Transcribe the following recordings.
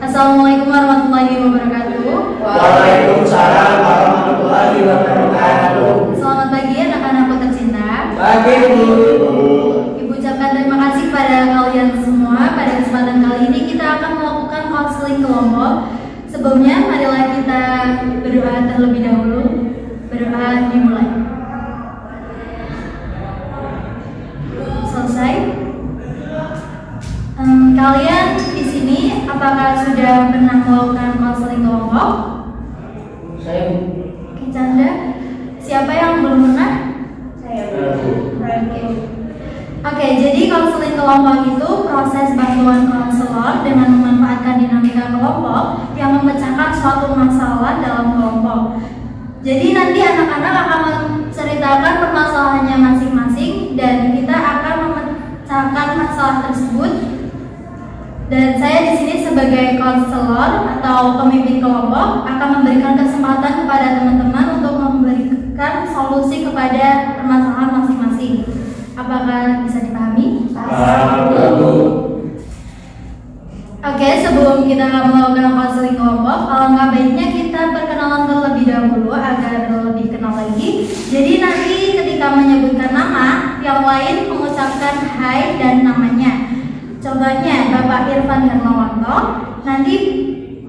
Assalamualaikum warahmatullahi wabarakatuh. Waalaikumsalam warahmatullahi wabarakatuh. Selamat pagi anak-anakku tercinta. Pagi Bu. Ibu ucapkan terima kasih pada kalian semua. Pada kesempatan kali ini kita akan melakukan konseling kelompok. Sebelumnya marilah kita berdoa terlebih dahulu. Berdoa dimulai. Selesai. Kalian di sini apakah sudah pernah melakukan konseling kelompok? Saya Bu. Oke, Canda. Siapa yang belum pernah? Saya Bu. Oke, jadi konseling kelompok itu proses bantuan konselor dengan memanfaatkan dinamika kelompok yang memecahkan suatu masalah dalam kelompok. Jadi nanti anak-anak akan menceritakan permasalahannya masing-masing dan kita akan memecahkan masalah tersebut. Dan saya di sini sebagai konselor atau pemimpin kelompok akan memberikan kesempatan kepada teman-teman untuk memberikan solusi kepada permasalahan masing-masing. Apakah bisa dipahami? Oke, sebelum kita melakukan konseling kelompok, alangkah baiknya kita perkenalan terlebih dahulu agar lebih kenal lagi. Jadi nanti ketika menyebutkan nama, yang lain mengucapkan hai dan namanya. Contohnya Bapak Irfan Hermawanto, nanti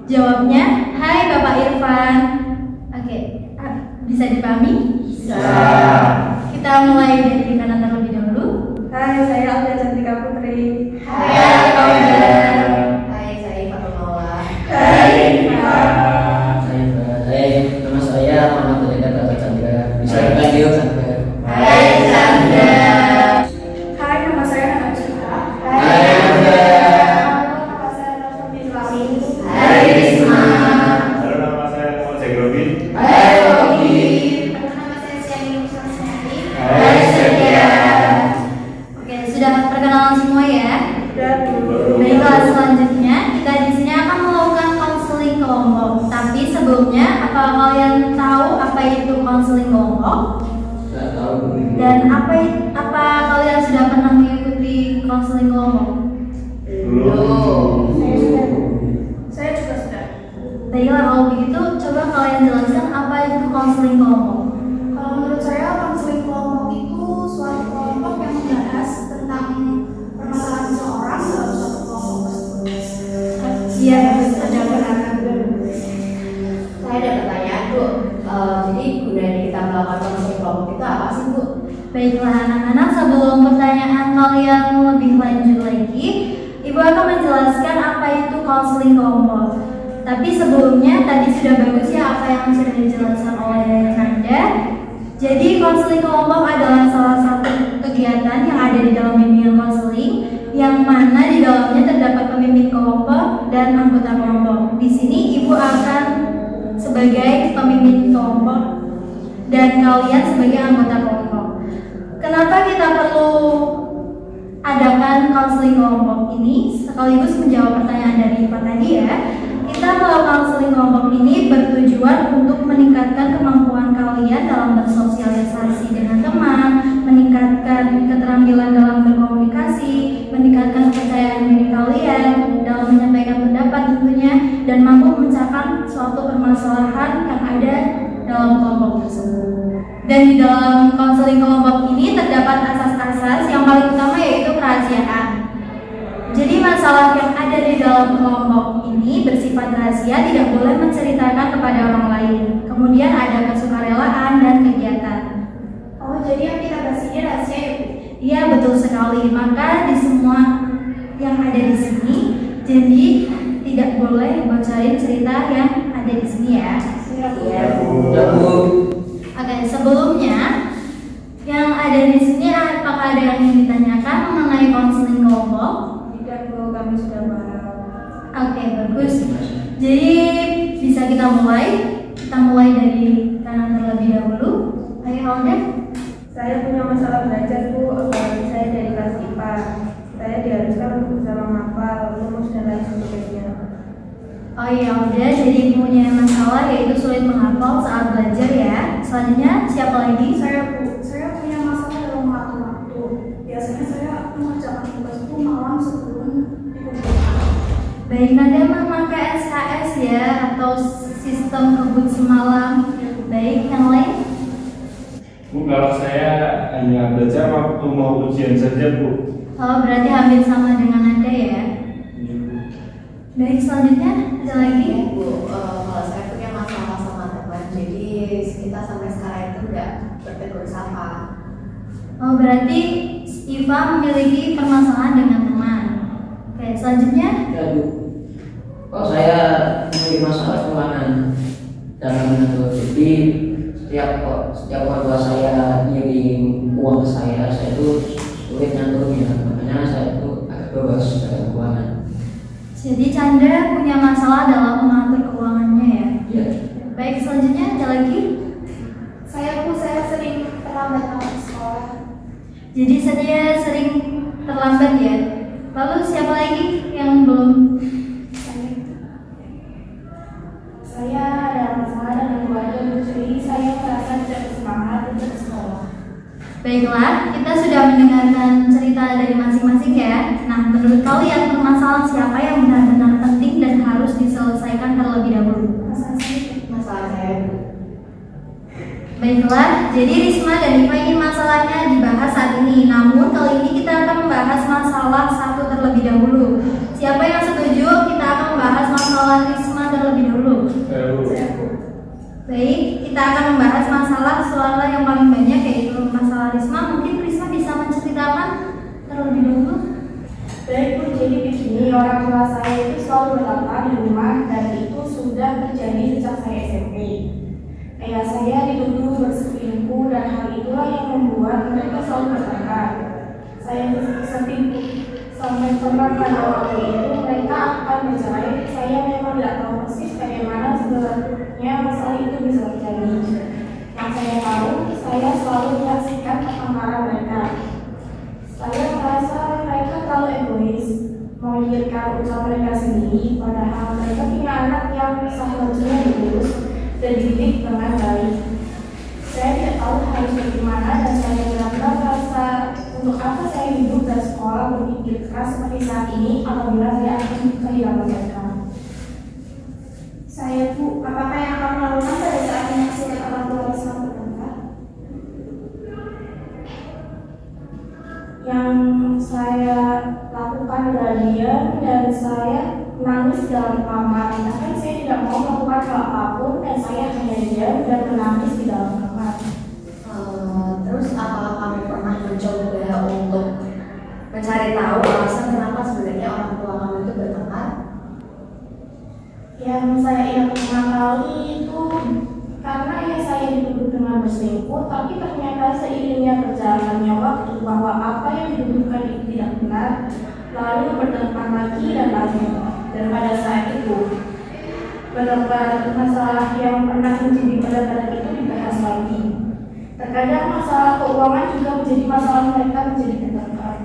jawabnya hai Bapak Irfan. Oke, bisa dipahami? Bisa. Kita mulai dari kanan terlebih dahulu. Hai, saya Alda Cantika Putri. Hai Alda. Hai, saya Fatul Maula. Hai. Nama saya Muhammad Telega Tata Chandra. Bisa dipanggil Chandra. Hai Chandra. Hai, nama saya Hana Citra. Hai Chandra. Nama saya Rasul Islami. Hai Risma. Halo, nama saya Muhammad Zegrobi. Hai Rogi. Nama saya Siani Musnadi. Hai Setia. Oke, sudah perkenalan semua ya. Dan Baiklah, selanjutnya kita di sini akan melakukan konseling kelompok. Tapi sebelumnya, apa kalian tahu apa itu konseling kelompok? Tidak tahu. Dan apa kalian sudah pernah mengikuti konseling kelompok? saya juga sudah. Baiklah, kalau begitu coba kalian jelaskan apa itu konseling kelompok. Kalau menurut saya, konseling kelompok itu suatu kelompok yang membahas tentang permasalahan seseorang dalam suatu kelompok tersebut. Iya, ada benar. Saya ada pertanyaan Bu. Jadi gunanya kita melakukan konseling kelompok itu apa sih Bu? Baiklah anak-anak, sebelum pertanyaan kalian lebih lanjut lagi, Ibu akan menjelaskan apa itu konseling kelompok. Tapi sebelumnya tadi sudah bagus ya apa yang sudah dijelaskan oleh Nanda. Jadi konseling kelompok adalah salah satu kegiatan yang ada di dalam bimbingan konseling, yang mana di dalamnya terdapat pemimpin kelompok dan anggota kelompok. Di sini Ibu akan sebagai pemimpin kelompok dan kalian sebagai anggota kelompok. Kenapa kita perlu adakan konseling kelompok ini? Sekaligus menjawab pertanyaan dari Ibu tadi ya. Kita melakukan konseling kelompok ini bertujuan untuk meningkatkan kemampuan kalian dalam bersosialisasi dengan teman, meningkatkan keterampilan dalam berkomunikasi, meningkatkan kepercayaan diri kalian dalam menyampaikan pendapat tentunya, dan mampu memecahkan suatu permasalahan yang ada dalam kelompok tersebut. Dan di dalam konseling kelompok ini terdapat asas-asas yang paling utama yaitu kerahasiaan. Jadi masalah yang ada di dalam kelompok ini bersifat rahasia, tidak boleh menceritakan kepada orang lain. Kemudian ada kesukarelaan dan kegiatan. Oh, jadi yang kita bahas ini rahasia ya Bu? Iya, betul sekali. Maka di semua yang ada di sini, jadi tidak boleh bocorin cerita yang ada di sini ya. Iya Bu. Ya Bu. Oke, sebelumnya yang ada di sini apakah ada yang ingin ditanyakan mengenai konseling kelompok? Tidak Bu, kami sudah paham. Oke, bagus. Jadi bisa kita mulai. Kita mulai dari kanan terlebih dahulu. Ayo Alda. Saya punya masalah belajar Bu, apalagi saya dari kelas IPA. Saya diharuskan untuk bisa menghafal rumus dan lain sebagainya. Oh iya Alda, jadi punya masalah yaitu sulit menghafal saat belajar ya. Selanjutnya siapa lagi? Saya punya masalah dalam mengatur waktu. Biasanya saya mengerjakan tugas itu malam sebelum dikumpulkan. Baik, Nanda memakai aja atau sistem kebut semalam? Baik, yang lain? Bu, kalau saya hanya belajar waktu mau ujian saja, Bu. Oh, berarti hampir sama dengan Anda ya? Iya, Bu. Baik, selanjutnya ada lagi? Iya Bu, kalau saya punya masalah sama teman, jadi kita sampai sekarang itu nggak bertegur sapa. Oh, berarti Iva memiliki permasalahan dengan teman. Oke, selanjutnya? Ya Bu, kalau saya memiliki masalah keuangan dalam mengatur, jadi setiap orang tua saya ngirim uang ke saya itu sulit ngaturnya, makanya saya itu agak bebas dalam keuangan. Jadi Chandra punya masalah dalam mengatur keuangannya ya? Ya. Baik, selanjutnya ada lagi? Saya sering terlambat masuk sekolah. Jadi saya sering terlambat ya? Lalu siapa lagi yang belum? Saya ada masalah dengan keluarga, jadi saya merasa tidak bersemangat untuk sekolah. Baiklah, kita sudah mendengarkan cerita dari masing-masing ya. Nah, menurut kalian permasalahan siapa yang benar-benar penting dan harus diselesaikan terlebih dahulu? Masalah saya Bu. Baiklah, jadi Risma dan Iva ingin masalahnya dibahas saat ini. Namun kali ini kita akan membahas masalah satu terlebih dahulu. Siapa yang setuju? Kita akan membahas masalah Risma terlebih dahulu. Saya, Bu. Baik, kita akan membahas masalah suara yang paling banyak, yaitu masalah Risma. Mungkin Risma bisa menceritakan terlebih dahulu. Baik Bu, jadi begini, orang tua saya itu selalu bertapa di rumah dan itu sudah terjadi sejak saya SMP. Ayah saya dituduh berselingkuh dan hal itulah yang membuat mereka selalu bertengkar. Saya berselingkuh sampai pernah pada waktu itu mereka akan bercerai. Saya memang tidak tahu persis bagaimana sebenarnya masalah itu bisa terjadi. Yang saya tahu, saya selalu menyaksikan pertengkaran mereka. Saya merasa mereka terlalu egois, memikirkan usaha mereka sendiri, padahal mereka punya anak yang seharusnya diurus dan dididik dengan baik. Saya tidak tahu harus bagaimana dan saya benar-benar merasa untuk apa saya hidup dan sekolah berpikir keras seperti saat ini apabila saya akan kehilangan mereka. Saya Bu, apakah yang akan melakukan pada saat menyaksikan orang tua Risma bertengkar? Yang saya lakukan adalah diam dan saya menangis dalam kamar. Tapi saya tidak mau melakukan hal apapun dan saya hanya diam dan menangis di dalam kamar. Terus apakah kamu pernah mencoba untuk mencari tahu alasan kenapa sebenarnya orang tua kamu itu bertengkar? Yang saya ingat pertama kali itu karena ayah saya dituduh dengan berselingkuh, tapi ternyata seiringnya berjalannya waktu bahwa apa yang dituduhkan itu tidak benar, lalu bertengkar lagi dan lagi. Dan pada saat itu beberapa masalah yang pernah menjadi perdebatan itu dibahas lagi. Terkadang masalah keuangan juga menjadi masalah mereka menjadi bertengkar.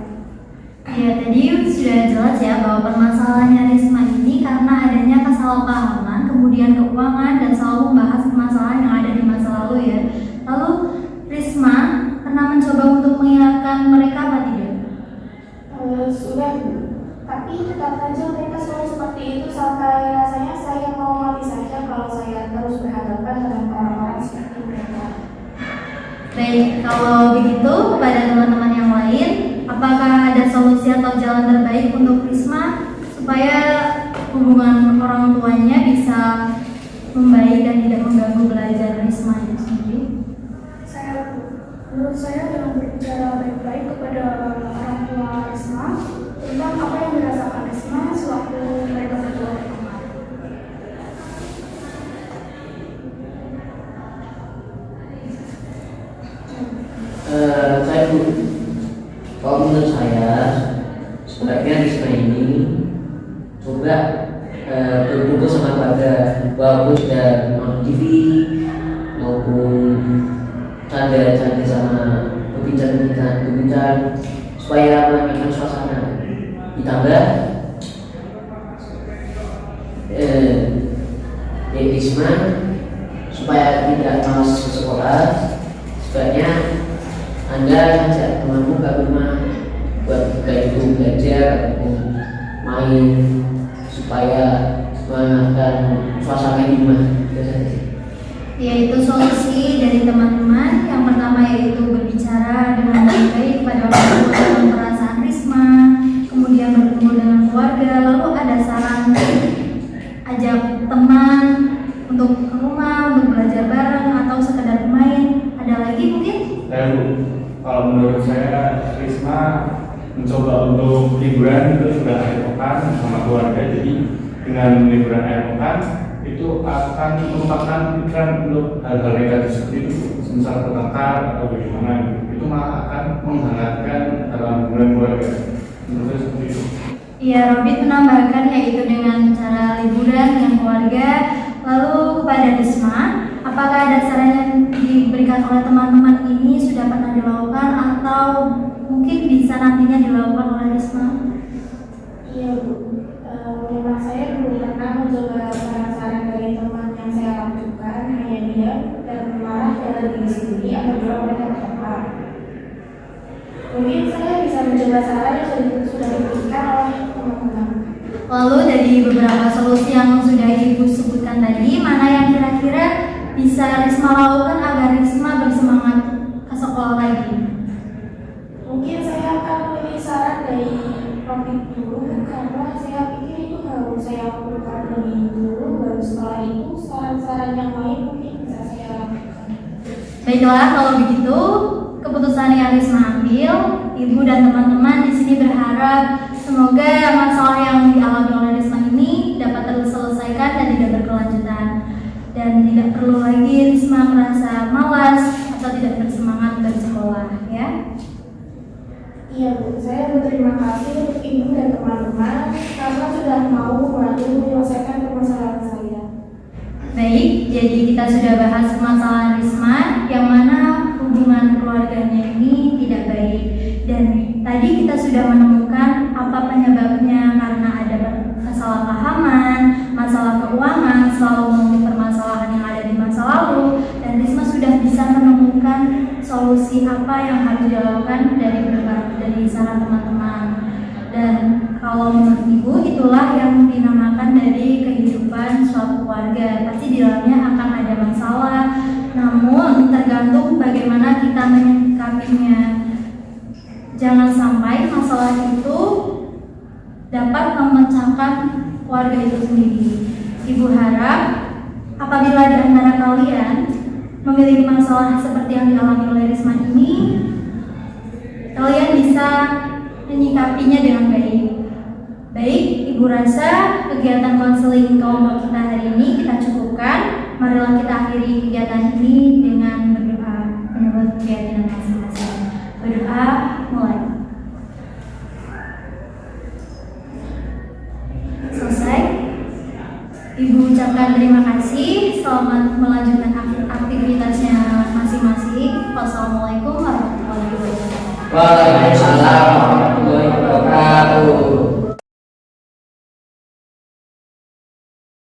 Ya, tadi sudah jelas ya bahwa permasalahannya Risma ini karena adanya kesalahpahaman, kemudian keuangan, dan selalu membahas permasalahan yang ada di masa lalu ya. Lalu Risma pernah mencoba untuk mengingatkan mereka apa tidak? Sudah, tapi tetap saja mereka selalu seperti itu sampai rasanya saya mau mati saja kalau saya terus berhadapan dengan orang-orang seperti mereka. Baik, kalau begitu kepada teman-teman yang lain, apakah ada solusi atau jalan terbaik untuk Risma supaya hubungan orang tuanya bisa membaik dan tidak mengganggu belajar Risma itu sendiri? Menurut saya dengan berbicara baik-baik kepada orang tua Risma tentang apa yang dirasakan Risma sewaktu mereka berdua berteman. Saya Bu, kalau menurut saya sebaiknya Risma ini coba berkumpul sama keluarga, walaupun sudah nonton TV maupun canda-canda sama berbincang supaya menenangkan suasana. Ditambah Risma supaya tidak malas ke sekolah, sebaiknya Anda ajak temanmu ke rumah buat itu belajar ataupun main supaya semangat dan suasana hikmah. Itu saja. Yaitu solusi dari teman-teman. Yang pertama yaitu berbicara dengan baik kepada orang tua tentang perasaan Risma, kemudian bertemu dengan keluarga, lalu ada saran ajak teman untuk ke rumah, untuk belajar bareng atau sekedar main. Ada lagi mungkin? Bu, kalau menurut saya Risma mencoba untuk liburan itu sudah akhir pekan sama keluarga, jadi dengan liburan akhir pekan itu akan merupakan pikiran untuk hal-hal negatif seperti itu, misal bertengkar atau bagaimana, itu malah akan menghangatkan dalam hubungan keluarga. Menurut saya seperti itu. Iya, Robin menambahkan yaitu dengan cara liburan dengan keluarga. Lalu kepada Risma, apakah ada saran yang diberikan oleh teman-teman ini sudah pernah dilakukan atau mungkin bisa nantinya dilakukan oleh Risma? Iya Bu, memang saya belum pernah mencoba saran-saran dari teman yang saya lakukan, hanya diam dan marah pada diri sendiri apabila mereka bertengkar. Mungkin saya bisa mencoba saran yang sudah diberikan oleh teman-teman. Lalu dari beberapa solusi yang sudah Ibu sebutkan tadi, mana yang kira-kira bisa Risma lakukan agar Risma bersemangat ke sekolah lagi? Mungkin saya akan memilih saran dari Robin dulu, karena saya pikir itu harus saya lakukan lebih dulu, baru setelah itu saran-saran yang lain mungkin bisa saya lakukan. Baiklah, kalau begitu keputusan yang Risma ambil, Ibu dan teman-teman di sini berharap semoga masalah yang dialami oleh Risma ini dapat terselesaikan dan tidak berkelanjutan, dan tidak perlu lagi Risma merasa malas atau tidak bersemangat bersekolah, ya. Iya Bu, saya berterima kasih untuk Ibu dan teman-teman karena sudah mau membantu menyelesaikan permasalahan saya. Baik, jadi kita sudah bahas masalah Risma yang mana hubungan keluarganya ini tidak baik, dan tadi kita sudah menemukan apa penyebabnya, karena ada kesalahpahaman, masalah keuangan, selalu mengungkit permasalahan yang ada di masa lalu, dan Risma sudah bisa menemukan solusi apa yang harus dilakukan dari saran teman-teman. Dan kalau menurut Ibu, itulah yang dinamakan dari kehidupan suatu keluarga. Pasti di dalamnya akan ada masalah, namun tergantung bagaimana kita menyikapinya. Jangan sampai masalah itu dapat memecahkan keluarga itu sendiri. Ibu harap apabila di antara kalian memiliki masalah seperti yang dialami oleh Risma ini, kalian bisa menyikapinya dengan baik. Baik, Ibu rasa kegiatan konseling kelompok kita hari ini kita cukupkan. Marilah kita akhiri kegiatan ini dengan berdoa menurut keyakinan masing-masing. Berdoa, mulai. Selesai. Ibu ucapkan terima kasih. Selamat melanjutkan aktivitasnya masing-masing. Wassalamualaikum warahmatullahi wabarakatuh. Waalaikumsalam.